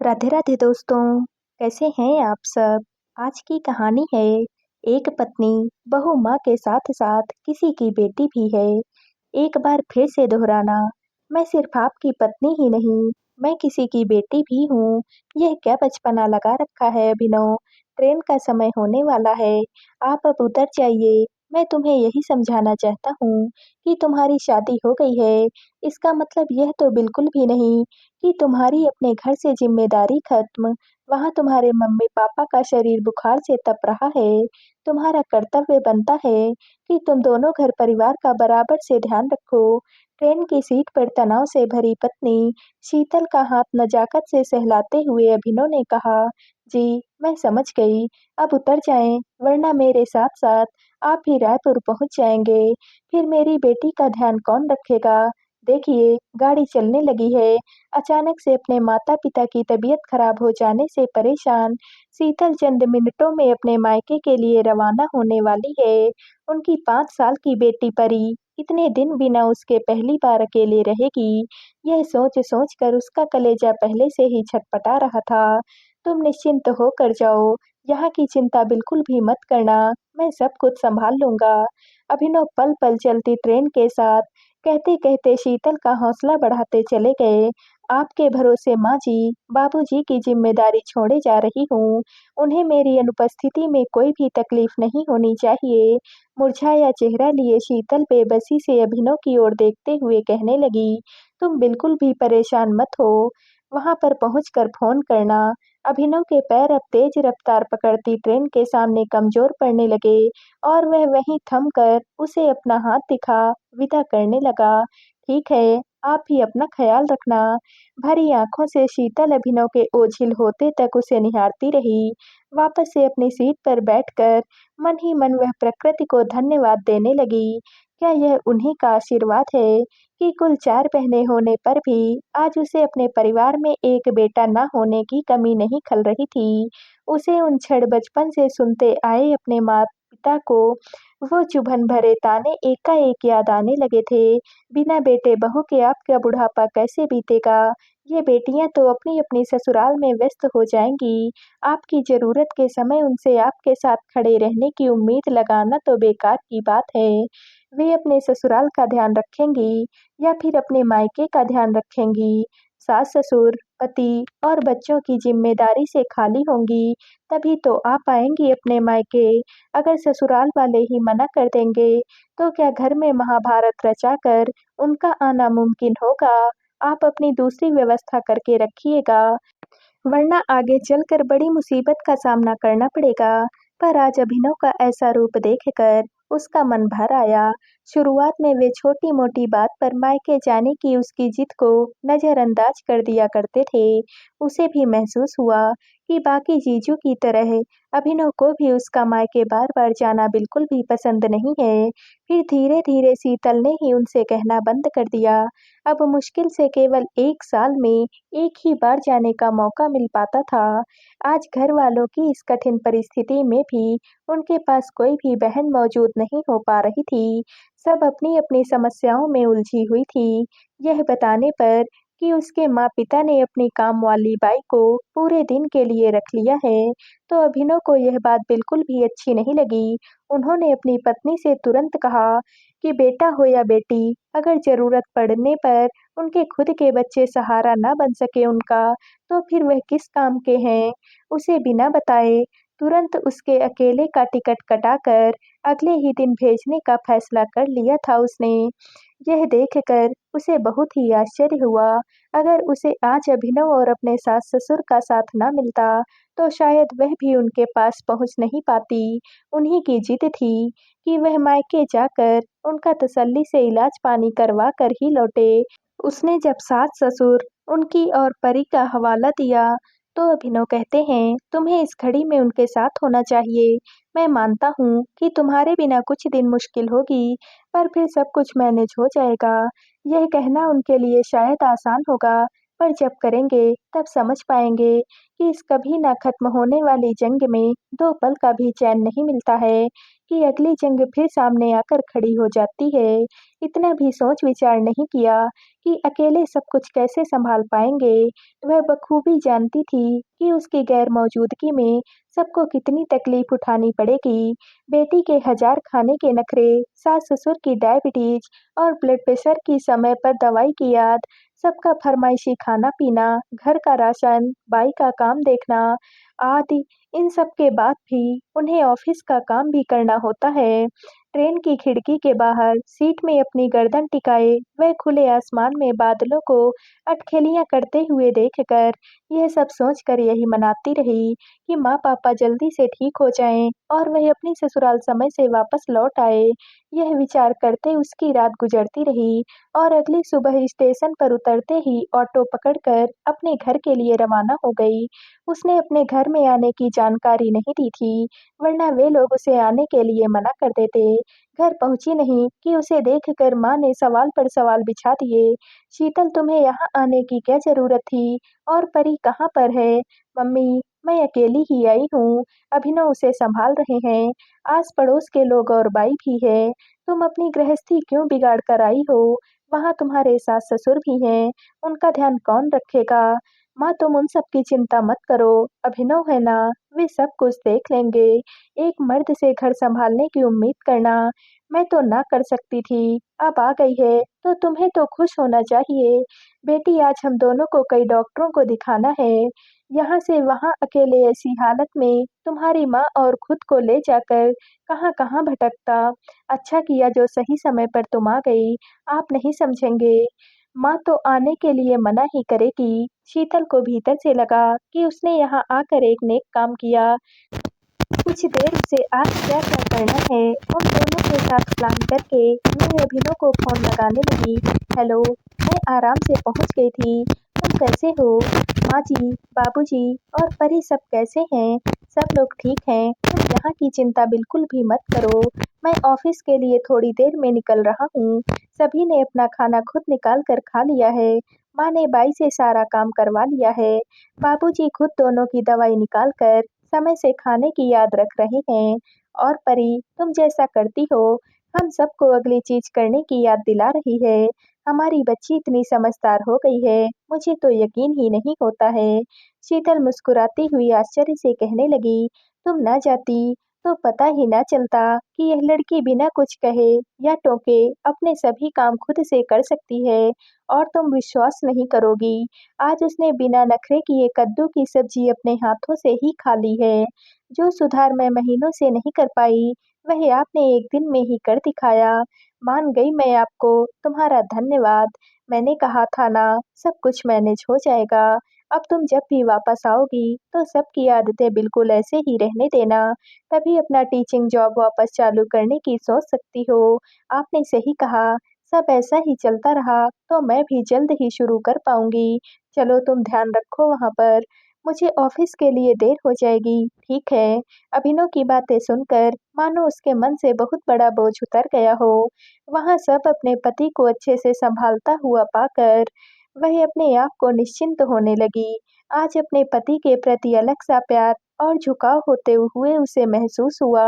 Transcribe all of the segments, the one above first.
राधे राधे दोस्तों, कैसे हैं आप सब? आज की कहानी है एक पत्नी बहु माँ के साथ साथ किसी की बेटी भी है। एक बार फिर से दोहराना, मैं सिर्फ आपकी पत्नी ही नहीं, मैं किसी की बेटी भी हूँ। यह क्या बचपना लगा रखा है अभिनव? ट्रेन का समय होने वाला है, आप अब उतर जाइए। मैं तुम्हें यही समझाना चाहता हूँ कि तुम्हारी शादी हो गई है। इसका मतलब यह तो बिल्कुल भी नहीं कि तुम्हारी अपने घर से ज़िम्मेदारी खत्म, वहाँ तुम्हारे मम्मी-पापा का शरीर बुखार से तप रहा है। तुम्हारा कर्तव्य बनता है कि तुम दोनों घर परिवार का बराबर से ध्यान रखो। ट्रेन की सीट पर तनाव से भरी पत्नी शीतल का हाथ नज़ाकत से सहलाते हुए अभिनव ने कहा, जी, मैं समझ गई। अब उतर जाएँ, वरना मेरे साथ-साथ आप भी रायपुर पहुँच जाएँगे। फिर मेरी बेटी का ध्यान कौन रखेगा? देखिए, गाड़ी चलने लगी है। अचानक से अपने माता-पिता की तबीयत खराब हो जाने से परेशान शीतल चंद मिनटों में अपने मायके के लिए रवाना होने वाली है। उनकी 5 साल की बेटी परी इतने दिन बिना उसके पहली बार अकेले रहेगी। यह सोच-सोच कर उसका कलेजा पहले से ही छटपटा रहा था। तुम निश्चिंत होकर जाओ, यहाँ की चिंता बिल्कुल भी मत करना, मैं सब कुछ सँभाल लूँगा। अभिनव पल-पल चलती ट्रेन के साथ कहते-कहते शीतल का हौसला बढ़ाते चले गए। आपके भरोसे माँ जी, बाबूजी की ज़िम्मेदारी छोड़े जा रही हूँ। उन्हें मेरी अनुपस्थिति में कोई भी तकलीफ़ नहीं होनी चाहिए। मुरझाया चेहरा लिए शीतल बेबसी से अभिनव की ओर देखते हुए कहने लगी, तुम बिल्कुल भी परेशान मत हो। वहाँ पर पहुँचकर फ़ोन करना। अभिनव के पैर अब तेज़ रफ़्तार पकड़ती ट्रेन के सामने कमज़ोर पड़ने लगे और वह वहीं थमकर उसे अपना हाथ दिखा विदा करने लगा। ठीक है, आप भी अपना ख़्याल रखना। भरी आँखों से शीतल अभिनव के ओझिल होते तक उसे निहारती रही। वापस से अपनी सीट पर बैठकर मन ही मन वह प्रकृति को धन्यवाद देने लगी। क्या यह उन्हीं का आशीर्वाद है कि कुल 4 बहनें होने पर भी आज उसे अपने परिवार में एक बेटा ना होने की कमी नहीं खल रही थी। उसे उन क्षण बचपन से सुनते आए अपने माता-पिता को वो चुभन भरे ताने एकाएक याद आने लगे थे। बिना बेटे बहू के आपका बुढ़ापा कैसे बीतेगा? ये बेटियाँ तो अपनी-अपनी ससुराल में व्यस्त हो जाएँगी। आपकी ज़रूरत के समय उनसे आपके साथ खड़े रहने की उम्मीद लगाना तो बेकार की बात है। वे अपने ससुराल का ध्यान रखेंगी या फिर अपने मायके का ध्यान रखेंगी? सास-ससुर, पति और बच्चों की ज़िम्मेदारी से खाली होंगी, तभी तो आ पाएँगी अपने मायके। अगर ससुराल वाले ही मना कर देंगे, तो क्या घर में महाभारत रचाकर उनका आना मुमकिन होगा? आप अपनी दूसरी व्यवस्था करके रखिएगा, वरना आगे चलकर बड़ी मुसीबत का सामना करना पड़ेगा। पर आज अभिनव का ऐसा रूप देखकर उसका मन भर आया। शुरुआत में वे छोटी-मोटी बात पर मायके जाने की उसकी जिद को नज़रअंदाज कर दिया करते थे। उसे भी महसूस हुआ कि बाकी जीजू की तरह अभिनव को भी उसका मायके बार-बार जाना बिल्कुल भी पसंद नहीं है। फिर धीरे-धीरे शीतल ने ही उनसे कहना बंद कर दिया। अब मुश्किल से केवल 1 साल में एक ही बार जाने का मौका मिल पाता था। आज घर वालों की इस कठिन परिस्थिति में भी उनके पास कोई भी बहन मौजूद नहीं हो पा रही थी। सब अपनी-अपनी समस्याओं में उलझी हुई थी। यह बताने पर कि उसके माँ-पिता ने अपनी काम वाली बाई को पूरे दिन के लिए रख लिया है, तो अभिनव को यह बात बिल्कुल भी अच्छी नहीं लगी। उन्होंने अपनी पत्नी से तुरंत कहा कि बेटा हो या बेटी, अगर ज़रूरत पड़ने पर उनके खुद के बच्चे सहारा ना बन सके उनका, तो फिर वह किस काम के हैं? उसे बिना बताए तुरंत उसके अकेले का टिकट कटाकर अगले ही दिन भेजने का फैसला कर लिया था उसने। यह देखकर उसे बहुत ही आश्चर्य हुआ। अगर उसे आज अभिनव और अपने सास-ससुर का साथ ना मिलता, तो शायद वह भी उनके पास पहुँच नहीं पाती। उन्हीं की जिद थी कि वह मायके जाकर उनका तसल्ली से इलाज-पानी करवा कर ही लौटे। उसने जब सास-ससुर उनकी और परी का हवाला दिया, तो अभिनव कहते हैं, तुम्हें इस घड़ी में उनके साथ होना चाहिए। मैं मानता हूँ कि तुम्हारे बिना कुछ दिन मुश्किल होगी, पर फिर सब कुछ मैनेज हो जाएगा। यह कहना उनके लिए शायद आसान होगा, पर जब करेंगे तब समझ पाएंगे कि इस कभी ना खत्म होने वाली जंग में दो पल का भी चैन नहीं मिलता है कि अगली जंग फिर सामने आकर खड़ी हो जाती है। इतना भी सोच विचार नहीं किया कि अकेले सब कुछ कैसे संभाल पाएंगे। वह बखूबी जानती थी कि उसकी गैर मौजूदगी में सबको कितनी तकलीफ उठानी पड़ेगी। बेटी के हजार खाने के नखरे, सास-ससुर की डायबिटीज और ब्लड प्रेशर की समय पर दवाई की याद, सबका फरमाइशी खाना-पीना, घर का राशन, बाई का काम देखना आदि इन सब के बाद भी उन्हें ऑफिस का काम भी करना होता है। ट्रेन की खिड़की के बाहर सीट में अपनी गर्दन टिकाए वह खुले आसमान में बादलों को अटखेलियां करते हुए देखकर यह सब सोचकर यही मनाती रही कि माँ पापा जल्दी से ठीक हो जाएं और वह अपनी ससुराल समय से वापस लौट आए। यह विचार करते उसकी रात गुजरती रही और अगली सुबह स्टेशन पर उतरते ही ऑटो पकड़कर अपने घर के लिए रवाना हो गई। उसने अपने घर में आने की जानकारी नहीं दी थी, वरना वे लोग उसे आने के लिए मना कर देते। घर पहुंची नहीं कि उसे देखकर माँ ने सवाल पर सवाल बिछा दिए। शीतल, तुम्हें यहाँ आने की क्या जरूरत थी? और परी कहाँ पर है? मम्मी, मैं अकेली ही आई हूँ। अभिनव उसे संभाल रहे हैं। आस पड़ोस के लोग और बाई भी है। तुम अपनी गृहस्थी क्यों बिगाड़ कर आई हो? वहाँ तुम्हारे सास ससुर भी हैं। उनका ध्यान कौन रखेगा? माँ, तुम उन सब की चिंता मत करो। अभिनव है ना, वे सब कुछ देख लेंगे। एक मर्द से घर संभालने की उम्मीद करना मैं तो ना कर सकती थी। अब आ गई है तो तुम्हें तो खुश होना चाहिए। बेटी, आज हम दोनों को कई डॉक्टरों को दिखाना है। यहाँ से वहाँ अकेले ऐसी हालत में तुम्हारी माँ और खुद को ले जाकर कहाँ कहाँ भटकता। अच्छा किया जो सही समय पर तुम आ गई। आप नहीं समझेंगे। माँ तो आने के लिए मना ही करेगी। शीतल को भीतर से लगा कि उसने यहाँ आकर एक नेक काम किया। कुछ देर उसे आज क्या-क्या करना है, उन दोनों के साथ प्लान करके वह अभिनव को फ़ोन लगाने लगी। हेलो, मैं आराम से पहुंच गई थी। तुम कैसे हो? माँ जी, बाबूजी और परी सब कैसे हैं? सब लोग ठीक हैं। तुम यहाँ की चिंता बिल्कुल भी मत करो। मैं ऑफिस के लिए थोड़ी देर में निकल रहा हूँ। सभी ने अपना खाना खुद निकाल कर खा लिया है। माँ ने बाई से सारा काम करवा लिया है। बाबूजी खुद दोनों की दवाई निकाल कर समय से खाने की याद रख रहे हैं। और परी, तुम जैसा करती हो हम सबको अगली चीज करने की याद दिला रही है। हमारी बच्ची इतनी समझदार हो गई है, मुझे तो यकीन ही नहीं होता है। शीतल मुस्कुराती हुई आश्चर्य से कहने लगी, तुम ना जाती तो पता ही ना चलता कि यह लड़की बिना कुछ कहे या टोके अपने सभी काम खुद से कर सकती है। और तुम विश्वास नहीं करोगी, आज उसने बिना नखरे किए कद्दू की सब्जी अपने हाथों से ही खा ली है। जो सुधार मैं महीनों से नहीं कर पाई, वह आपने एक दिन में ही कर दिखाया। मान गई मैं आपको, तुम्हारा धन्यवाद। मैंने कहा था ना, सब कुछ मैनेज हो जाएगा। अब तुम जब भी वापस आओगी, तो सबकी आदतें बिल्कुल ऐसे ही रहने देना। तभी अपना टीचिंग जॉब वापस चालू करने की सोच सकती हो। आपने सही कहा, सब ऐसा ही चलता रहा तो मैं भी जल्द ही शुरू कर पाऊंगी। चलो, तुम ध्यान रखो वहाँ पर। मुझे ऑफिस के लिए देर हो जाएगी। ठीक है। अभिनव की बातें सुनकर मानो उसके मन से बहुत बड़ा बोझ उतर गया हो। वहाँ सब अपने पति को अच्छे से संभालता हुआ पाकर वह अपने आप को निश्चिंत होने लगी। आज अपने पति के प्रति अलग सा प्यार और झुकाव होते हुए उसे महसूस हुआ।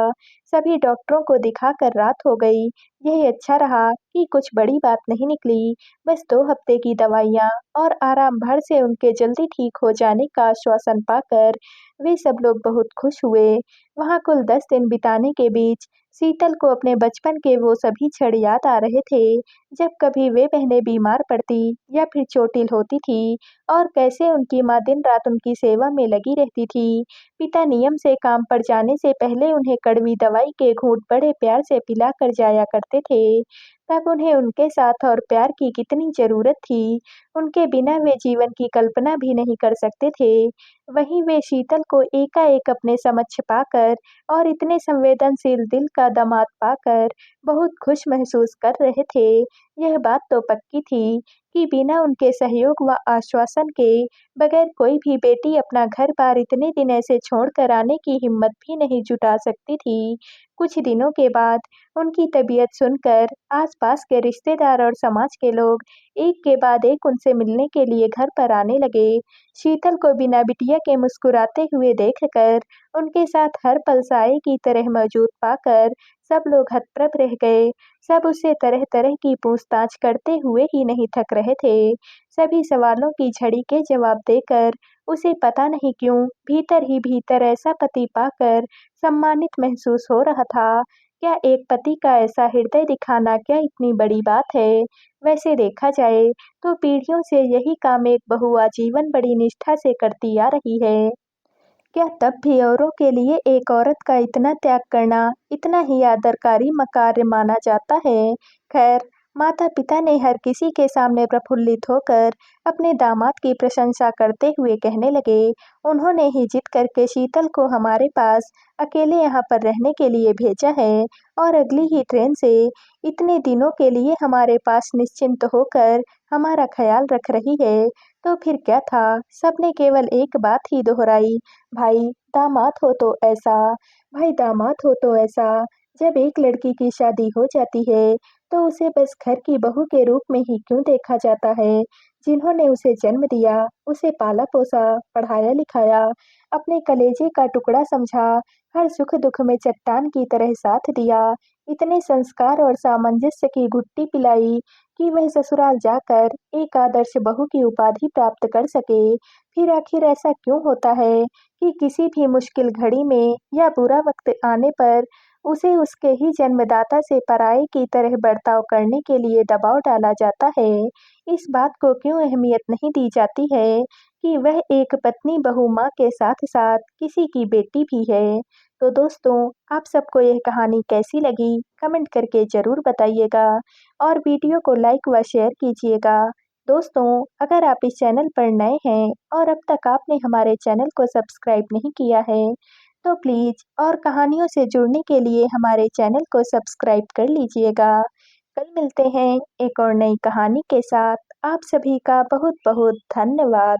सभी डॉक्टरों को दिखाकर रात हो गई। यही अच्छा रहा कि कुछ बड़ी बात नहीं निकली। बस 2 हफ्ते की दवाइयाँ और आराम भर से उनके जल्दी ठीक हो जाने का आश्वासन पाकर वे सब लोग बहुत खुश हुए। वहाँ कुल 10 दिन बिताने के बीच शीतल को अपने बचपन के वो सभी क्षण याद आ रहे थे, जब कभी वे बहनें बीमार पड़ती या फिर चोटिल होती थी और कैसे उनकी माँ दिन-रात उनकी सेवा में लगी रहती थी। पिता नियम से काम पर जाने से पहले उन्हें कड़वी दवाई के घूंट बड़े प्यार से पिलाकर जाया करते थे। तब उन्हें उनके साथ और प्यार की कितनी ज़रूरत थी। उनके बिना वे जीवन की कल्पना भी नहीं कर सकते थे। वहीं वे शीतल को एकाएक अपने समक्ष पाकर और इतने संवेदनशील दिल का दामाद पाकर बहुत खुश महसूस कर रहे थे। यह बात तो पक्की थी कि बिना उनके सहयोग व आश्वासन के बगैर कोई भी बेटी अपना घर-बार इतने दिन ऐसे छोड़कर आने की हिम्मत भी नहीं जुटा सकती थी। कुछ दिनों के बाद उनकी तबीयत सुनकर आस-पास के रिश्तेदार और समाज के लोग एक के बाद एक उनसे मिलने के लिए घर पर आने लगे। शीतल को बिना बिटिया के मुस्कुराते हुए देखकर, उनके साथ हर पल साए की तरह मौजूद पाकर सब लोग हतप्रभ रह गए। सब उससे तरह-तरह की पूछताछ करते हुए ही नहीं थक रहे थे। सभी सवालों की झड़ी के जवाब देकर उसे पता नहीं क्यों भीतर ही भीतर ऐसा पति पाकर सम्मानित महसूस हो रहा था। क्या एक पति का ऐसा हृदय दिखाना क्या इतनी बड़ी बात है? वैसे देखा जाए तो पीढ़ियों से यही काम एक बहू आजीवन बड़ी निष्ठा से करती आ रही है। क्या तब भी औरों के लिए एक औरत का इतना त्याग करना इतना ही आदरकारी कार्य माना जाता है? खैर, माता-पिता ने हर किसी के सामने प्रफुल्लित होकर अपने दामाद की प्रशंसा करते हुए कहने लगे, उन्होंने ही जिद करके शीतल को हमारे पास अकेले यहाँ पर रहने के लिए भेजा है और अगली ही ट्रेन से इतने दिनों के लिए हमारे पास निश्चिंत होकर हमारा ख्याल रख रही है। तो फिर क्या था? सबने केवल एक बात ही दोहराई, भाई दामाद हो तो ऐसा, भाई दामाद हो तो ऐसा। जब एक लड़की की शादी हो जाती है, तो उसे बस घर की बहू के रूप में ही क्यों देखा जाता है? जिन्होंने उसे जन्म दिया, उसे पाला-पोसा, पढ़ाया-लिखाया, अपने कलेजे का टुकड़ा समझा, हर सुख-दुख में चट्टान की तरह साथ दिया, इतने संस्कार और सामंजस्य की घुट्टी पिलाई कि वह ससुराल जाकर एक आदर्श बहू की उपाधि प्राप्त कर सके। फिर आखिर ऐसा क्यों होता है कि किसी भी मुश्किल घड़ी में या बुरा वक़्त आने पर उसे उसके ही जन्मदाता से पराये की तरह बर्ताव करने के लिए दबाव डाला जाता है? इस बात को क्यों अहमियत नहीं दी जाती है कि वह एक पत्नी बहू माँ के साथ-साथ किसी की बेटी भी है? तो दोस्तों, आप सबको यह कहानी कैसी लगी? कमेंट करके ज़रूर बताइएगा और वीडियो को लाइक व शेयर कीजिएगा। दोस्तों, अगर आप इस चैनल पर नए हैं और अब तक आपने हमारे चैनल को सब्सक्राइब नहीं किया है, तो प्लीज़ और कहानियों से जुड़ने के लिए हमारे चैनल को सब्सक्राइब कर लीजिएगा। कल मिलते हैं एक और नई कहानी के साथ। आप सभी का बहुत-बहुत धन्यवाद।